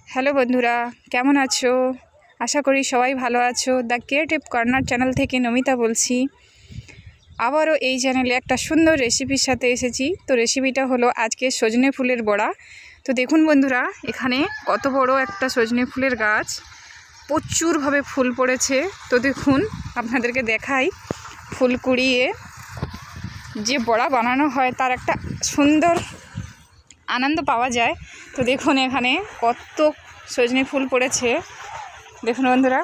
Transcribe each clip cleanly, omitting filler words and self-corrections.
Hello বন্ধুরা, কেমন আছো? আশা করি সবাই ভালো আছো। দ্য ক্রিয়েটিভ কর্নার চ্যানেল থেকে নমিতা বলছি। আবারও এই চ্যানেলে একটা সুন্দর রেসিপির সাথে এসেছি। তো রেসিপিটা হলো আজকে সজনে ফুলের বড়া। তো দেখুন বন্ধুরা, এখানে কত বড় একটা সজনে ফুলের গাছ, প্রচুরভাবে ফুল পড়েছে। তো দেখুন, আপনাদেরকে দেখাই, ফুল কুড়িয়ে যে বড়া বানানো হয় তার একটা সুন্দর আনন্দ পাওয়া যায়। তো দেখুন এখানে কত সজনে ফুল পড়েছে। দেখুন বন্ধুরা,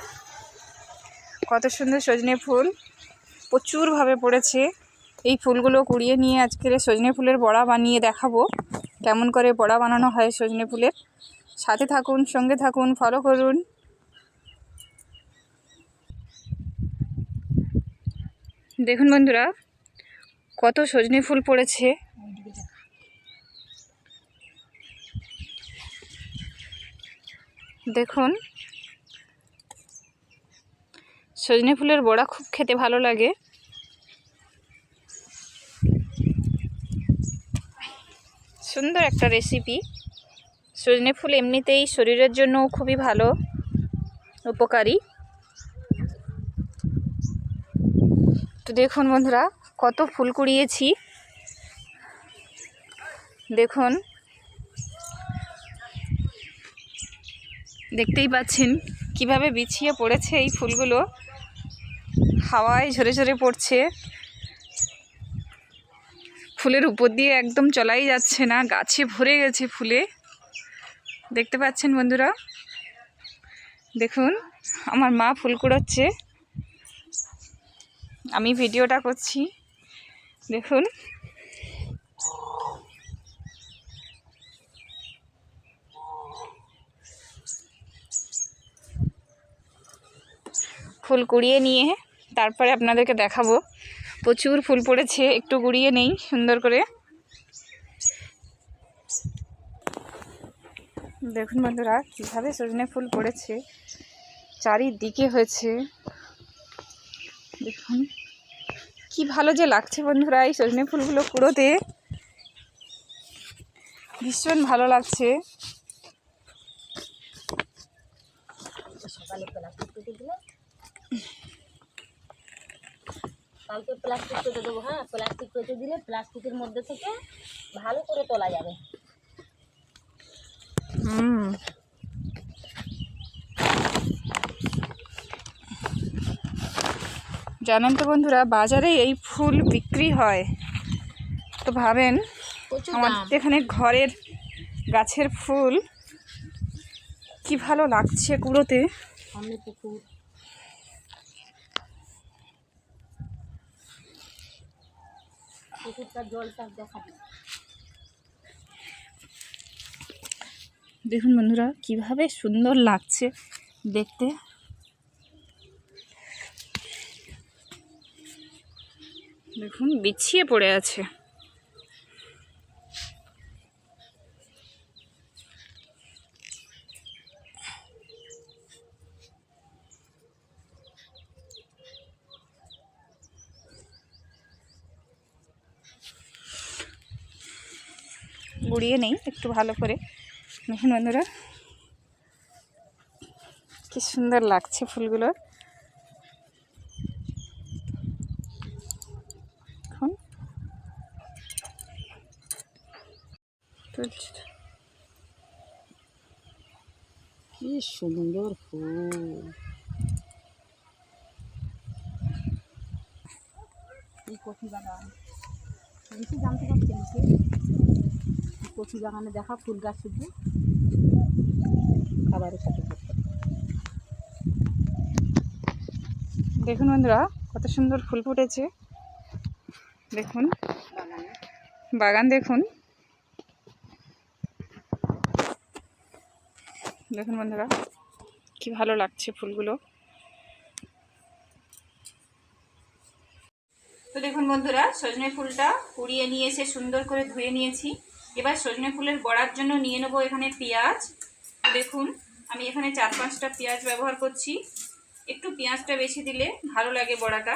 কত সুন্দর সজনে ফুল প্রচুরভাবে পড়েছে। এই ফুলগুলো কুড়িয়ে নিয়ে আজকের সজনে ফুলের বড়া বানিয়ে দেখাবো কেমন করে বড়া বানানো হয় সজনে ফুলের। সাথে থাকুন, সঙ্গে থাকুন, ফলো করুন। দেখুন বন্ধুরা, কত সজনে ফুল পড়েছে। দেখুন, সজনে ফুলের বড়া খুব খেতে ভালো লাগে। সুন্দর একটা রেসিপি। সজনে ফুল এমনিতেই শরীরের জন্য খুবই ভালো, উপকারী। তো দেখুন বন্ধুরা, কত ফুল কুড়িয়েছি। দেখুন, দেখতেই পাচ্ছেন কিভাবে বিছিয়ে পড়েছে এই ফুলগুলো, হাওয়ায় ঝরে ঝরে পড়ছে। ফুলের উপর দিয়ে একদম চলাই যাচ্ছে না, গাছে ভরে গেছে ফুলে। দেখতে পাচ্ছেন বন্ধুরা, দেখুন আমার মা ফুল কুড়োচ্ছে, আমি ভিডিওটা করছি। দেখুন, ফুল কুড়িয়ে নিয়ে তারপরে আপনাদেরকে দেখাবো। প্রচুর ফুল পড়েছে, একটু কুড়িয়ে নেই সুন্দর করে। দেখুন বন্ধুরা, কীভাবে সজনে ফুল পড়েছে, চারিদিকে হয়েছে। দেখুন কি ভালো যে লাগছে বন্ধুরা, এই সজনে ফুলগুলো কুড়োতে ভীষণ ভালো লাগছে। সকালে প্লাস্টিক কেটে দিলে, কালকে প্লাস্টিক কেটে দেবো। হ্যাঁ, প্লাস্টিক কেটে দিলে প্লাস্টিকের মধ্যে থেকে ভালো করে তোলা যাবে। জানেন তো বন্ধুরা, বাজারে এই ফুল বিক্রি হয়। তো ভাবেন, আমাদের এখানে ঘরের গাছের ফুল কি ভালো লাগছে কুড়োতে। সামনে পুকুর, পুকুরটার জলটা দেখাবি। দেখুন বন্ধুরা, কিভাবে সুন্দর লাগছে দেখতে। দেখুন বিছিয়ে পড়ে আছে। গুড়িয়ে নেই একটু ভালো করে। দেখুন বন্ধুরা, কি সুন্দর লাগছে ফুলগুলো। দেখুন, কি সুন্দর ফুল। এই কচি বাগান বেশি জানতে পারছি নিচে। কচি বাগানে দেখা ফুল গাছ শুধু খাবারের সাথে। দেখুন বন্ধুরা, কত সুন্দর ফুল ফুটেছে। দেখুন বাগান, দেখুন দেখুন বন্ধুরা, কি ভালো লাগছে ফুলগুলো। তো দেখুন বন্ধুরা, সজনে ফুলটা কুড়িয়ে নিয়ে এসে সুন্দর করে ধুয়ে নিয়েছি। এবার সজনে ফুলের বড়ার জন্য নিয়ে নেবো এখানে পেঁয়াজ। দেখুন, আমি এখানে 4-5টা পেঁয়াজ ব্যবহার করছি। একটু পেঁয়াজটা বেশি দিলে ভালো লাগে বড়াটা,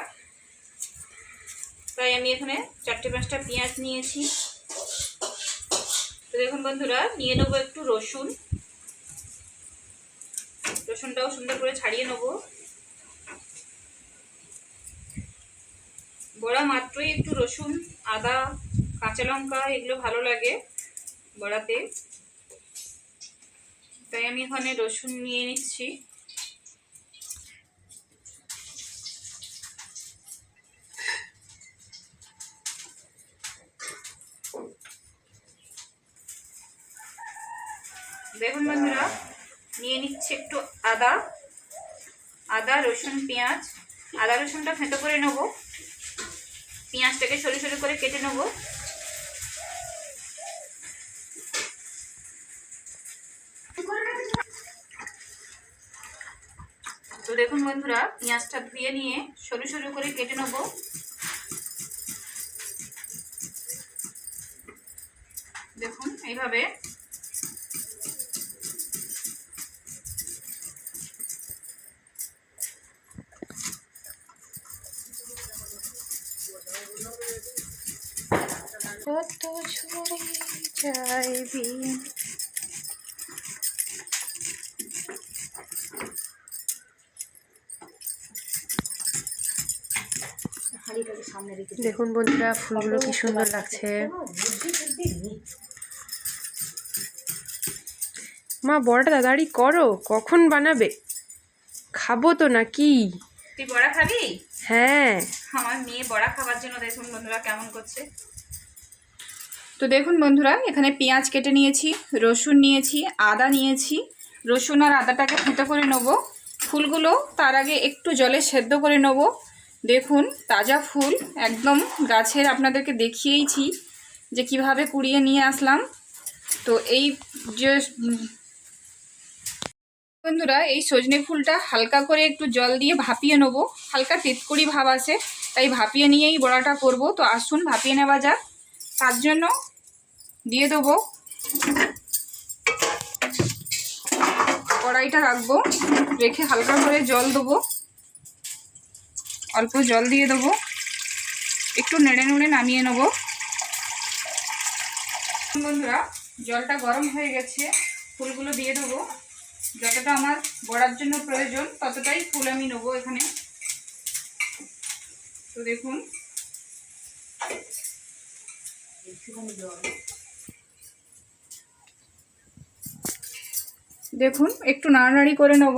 তাই আমি এখানে 4-5টা পেঁয়াজ নিয়েছি। তো দেখুন বন্ধুরা, নিয়ে নেবো একটু রসুন। রসুনটাও সুন্দর করে ছাড়িয়ে নেব। বড়া মাত্রই একটু রসুন, আদা, কাঁচা লঙ্কা এগুলো ভালো লাগে বড়াতে, তাই আমি এখানে রসুন নিয়ে নিচ্ছি। দেখুন বন্ধুরা, নিয়ে নিচ্ছে একটু আদা রসুন পেঁয়াজ। আদা রসুনটা থেঁতো করে নেবো, পেঁয়াজটাকে সরু সরু করে কেটে নেবো। তো দেখুন বন্ধুরা, পেঁয়াজটা ধুয়ে নিয়ে সরু সরু করে কেটে নেবো। দেখুন এইভাবে। কত ঝরে যাইবি। দেখুন বন্ধুরা, ফুলগুলো কি সুন্দর লাগছে। মা বড়াটা তাড়াতাড়ি করো, কখন বানাবে? খাবো তো নাকি? তুই বড়া খাবি? হ্যাঁ। আমার মেয়ে বড়া খাবার জন্য দেখুন বন্ধুরা কেমন করছে। তো দেখুন বন্ধুরা, এখানে পেঁয়াজ কেটে নিয়েছি, রসুন নিয়েছি, আদা নিয়েছি। রসুন আর আদাটাকে থেঁতো করে নেব। ফুলগুলো তার আগে একটু জলে সেদ্ধ করে নেব। দেখুন তাজা ফুল একদম গাছের, আপনাদেরকে দেখিয়েইছি যে কিভাবে কুড়িয়ে নিয়ে আসলাম। তো এই যে বন্ধুরা, এই সজনে ফুলটা হালকা করে একটু জল দিয়ে ভাপিয়ে নেব। হালকা তিতকুড়ি ভাব আসে, তাই ভাপিয়ে নিয়েই বড়াটা করব। তো আসুন ভাপিয়ে নেওয়া যাক। তার জন্য দিয়ে দেবো, কড়াইটা রাখবো, রেখে হালকা করে জল দেবো। অল্প জল দিয়ে দেবো, একটু নেড়ে নুড়ে নামিয়ে নেব। বন্ধুরা, জলটা গরম হয়ে গেছে, ফুলগুলো দিয়ে দেবো। যতটা আমার বড়ার জন্য প্রয়োজন ততটাই ফুল আমি নেবো এখানে। তো দেখুন, দেখুন একটু নাড়ানাড়ি করে নেব।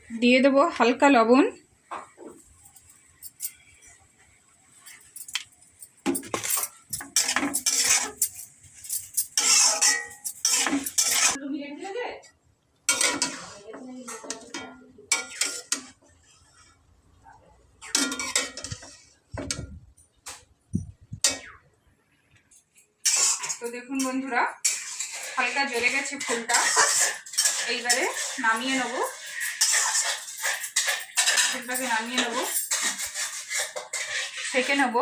দিয়ে দেবো হালকা লবণ। তো দেখুন বন্ধুরা, হালকা জ্বলে গেছে ফুলটা। এইবারে নামিয়ে নেব, ফুলটাকে নামিয়ে নেব, সেঁকে নেব।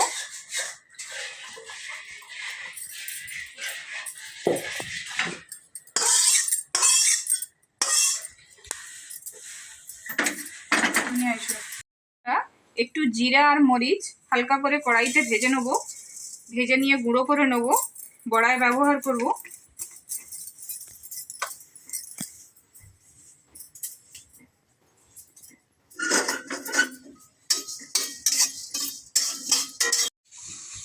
একটু জিরা আর মরিচ হালকা করে কড়াইতে ভেজে নেব, ভেজে নিয়ে গুঁড়ো করে নেব, বড়ায় ব্যবহার করব।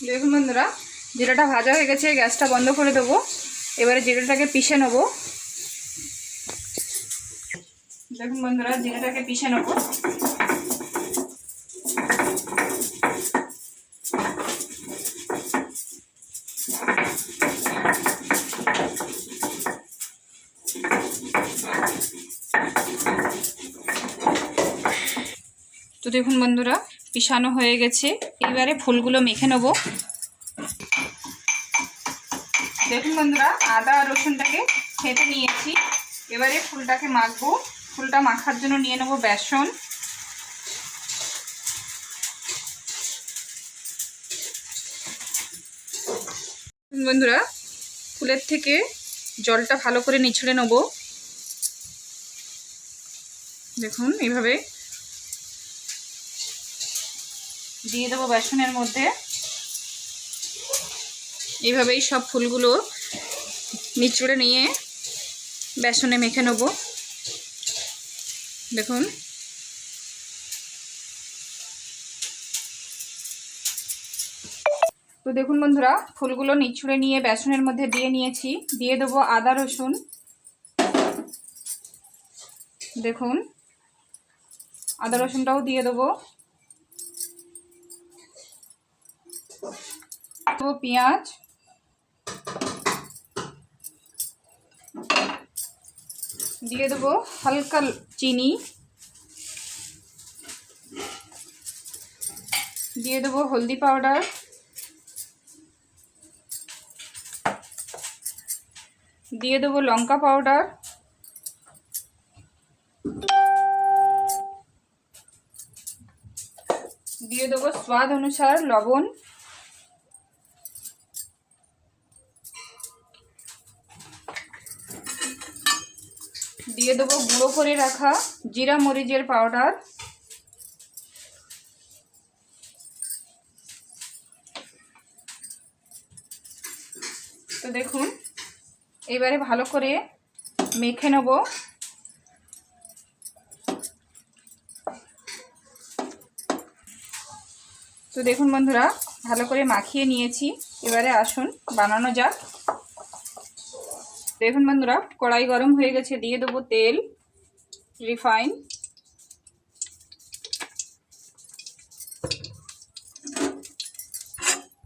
দেখুন বন্ধুরা, জিরাটা ভাজা হয়ে গেছে, গ্যাসটা বন্ধ করে দেবো। এবারে জিরাটাকে পিষে নেব। দেখুন বন্ধুরা, জিরাটাকে পিষে নেব। তো দেখুন বন্ধুরা, পিষানো হয়ে গেছে। এবারে ফুলগুলো মেখে নেব। দেখুন বন্ধুরা, আদা আর রসুনটাকে খেতে নিয়েছি। এবারে ফুলটাকে মাখবো। ফুলটা মাখার জন্য নিয়ে নেব বেসন। বন্ধুরা, ফুলের থেকে জলটা ভালো করে নিছড়ে নেব। দেখুন এইভাবে দিয়ে দেবো বেসনের মধ্যে। এইভাবেই সব ফুলগুলো নিচড়ে নিয়ে বেসনে মেখে নেব। দেখুন তো দেখুন বন্ধুরা, ফুলগুলো নিচড়ে নিয়ে বেসনের মধ্যে দিয়ে নিয়েছি। দিয়ে দেবো আদা রসুন। দেখুন আদা রসুনটাও দিয়ে দেবো। দেবো পেঁয়াজ, দিয়ে দেবো হালকা চিনি, দিয়ে দেবো হলদি পাউডার, দিয়ে দেবো লঙ্কা পাউডার, দিয়ে দেবো স্বাদ অনুসার লবণ, দিয়ে দেবো গুঁড়ো করে রাখা জিরা মরিচের পাউডার, তো দেখুন এবারে ভালো করে মেখে নেব। তো দেখুন বন্ধুরা, ভালো করে মাখিয়ে নিয়েছি। এবারে আসুন বানানো যাক। দেখুন বন্ধুরা, কড়াই গরম হয়ে গেছে। দিয়ে দেবো তেল রিফাইন।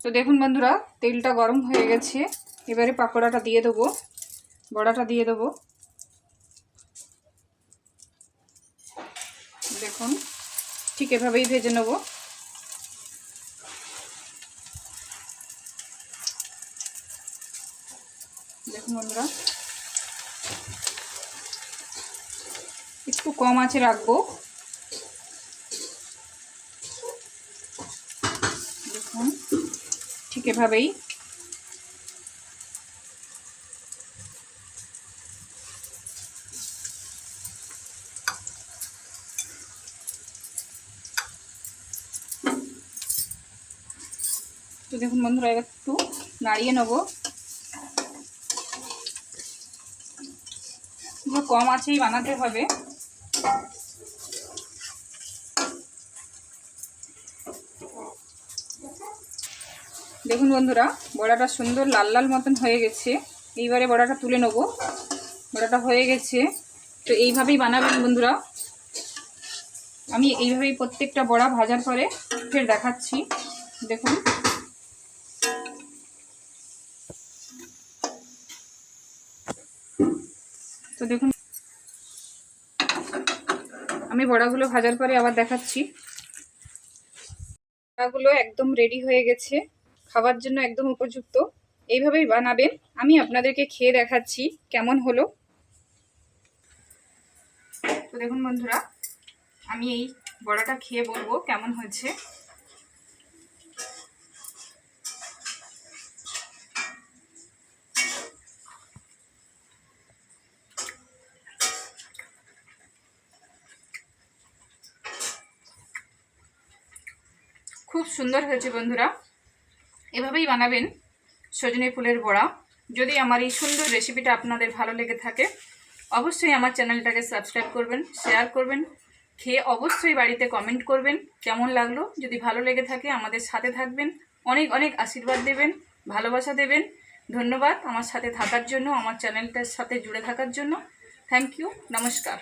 তো দেখুন বন্ধুরা, তেলটা গরম হয়ে গেছে। এবারে পাকোড়াটা দিয়ে দেবো, বড়াটা দিয়ে দেবো। দেখুন ঠিক এভাবেই ভেজে নেব। দেখুন বন্ধুরা, একটু কম আঁচে রাখবো। দেখুন ঠিক এভাবেই। তো দেখুন বন্ধুরা, একটু নাড়িয়ে নেব। কম আঁচেই বানাতে হবে। দেখুন বন্ধুরা, বড়াটা সুন্দর লাল লাল মতন হয়ে গেছে। এইবারে বড়াটা তুলে নেব। বড়াটা হয়ে গেছে। তো এইভাবেই বানাবেন বন্ধুরা। আমি এইভাবেই প্রত্যেকটা বড়া ভাজার পরে ফের দেখাচ্ছি। দেখুন তো দেখুন আমি বড়াগুলো ভাজার পরে আবার দেখাচ্ছি। বড়াগুলো একদম রেডি হয়ে গেছে, খাবার জন্য একদম উপযুক্ত। এইভাবেই বানাবেন। আমি আপনাদেরকে খেয়ে দেখাচ্ছি কেমন হলো। তো দেখুন বন্ধুরা, আমি এই বড়াটা খেয়ে বলবো কেমন হয়েছে। খুব সুন্দর হয়েছে বন্ধুরা। এভাবেই বানাবেন সজনে ফুলের বড়া। যদি আমার এই সুন্দর রেসিপিটা আপনাদের ভালো লেগে থাকে, অবশ্যই আমার চ্যানেলটাকে সাবস্ক্রাইব করবেন, শেয়ার করবেন, খেয়ে অবশ্যই বাড়িতে কমেন্ট করবেন কেমন লাগলো। যদি ভালো লেগে থাকে আমাদের সাথে থাকবেন, অনেক অনেক আশীর্বাদ দেবেন, ভালোবাসা দেবেন। ধন্যবাদ আমার সাথে থাকার জন্য, আমার চ্যানেলটার সাথে জুড়ে থাকার জন্য। থ্যাংক ইউ, নমস্কার।